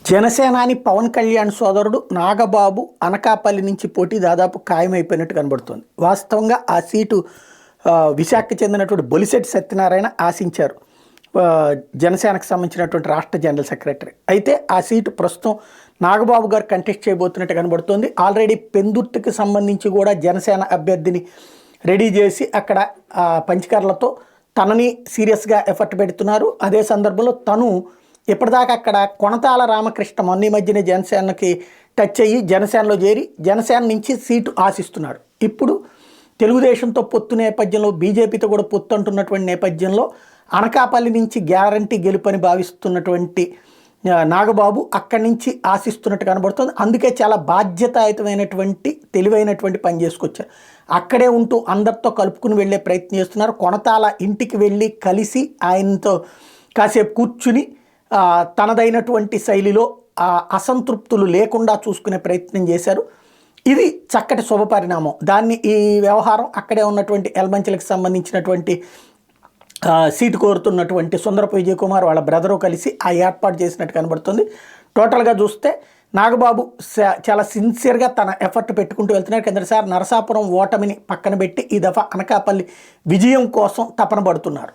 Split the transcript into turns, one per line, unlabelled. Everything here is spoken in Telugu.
జనసేనాని పవన్ కళ్యాణ్ సోదరుడు నాగబాబు అనకాపల్లి నుంచి పోటీ దాదాపు ఖాయమైపోయినట్టు కనబడుతోంది. వాస్తవంగా ఆ సీటు విశాఖకు చెందినటువంటి బొలిశెట్టి సత్యనారాయణ ఆశించారు, జనసేనకు సంబంధించినటువంటి రాష్ట్ర జనరల్ సెక్రటరీ. అయితే ఆ సీటు ప్రస్తుతం నాగబాబు గారు కంటెస్ట్ చేయబోతున్నట్టు కనబడుతోంది. ఆల్రెడీ పెందుర్తికి సంబంధించి కూడా జనసేన అభ్యర్థిని రెడీ చేసి అక్కడ పంచకర్లతో తనని సీరియస్గా ఎఫర్ట్ పెడుతున్నారు. అదే సందర్భంలో తను ఇప్పటిదాకా అక్కడ కొనతాల రామకృష్ణ మొన్న మధ్యనే జనసేనకి టచ్ అయ్యి జనసేనలో చేరి జనసేన నుంచి సీటు ఆశిస్తున్నాడు. ఇప్పుడు తెలుగుదేశంతో పొత్తు నేపథ్యంలో బీజేపీతో కూడా పొత్తు అంటున్నటువంటి నేపథ్యంలో అనకాపల్లి నుంచి గ్యారంటీ గెలుపని భావిస్తున్నటువంటి నాగబాబు అక్కడి నుంచి ఆశిస్తున్నట్టు కనబడుతుంది. అందుకే చాలా బాధ్యతాయుతమైనటువంటి తెలివైనటువంటి పని చేసుకొచ్చారు. అక్కడే ఉంటూ అందరితో కలుపుకుని వెళ్ళే ప్రయత్నం చేస్తున్నారు. కొనతాల ఇంటికి వెళ్ళి కలిసి ఆయనతో కాసేపు కూర్చుని తనదైనటువంటి శైలిలో అసంతృప్తులు లేకుండా చూసుకునే ప్రయత్నం చేశారు. ఇది చక్కటి శుభపరిణామం. దాన్ని ఈ వ్యవహారం అక్కడే ఉన్నటువంటి ఎల్మంచిలకు సంబంధించినటువంటి సీటు కోరుతున్నటువంటి సుందరపు విజయ్ కుమార్ వాళ్ళ బ్రదరు కలిసి ఆ ఏర్పాటు చేసినట్టు కనబడుతుంది. టోటల్గా చూస్తే నాగబాబు చాలా సిన్సియర్గా తన ఎఫర్ట్ పెట్టుకుంటూ వెళ్తున్నారు. కిందసారి నరసాపురం ఓటమిని పక్కన పెట్టి ఈ దఫా అనకాపల్లి విజయం కోసం తపన పడుతున్నారు.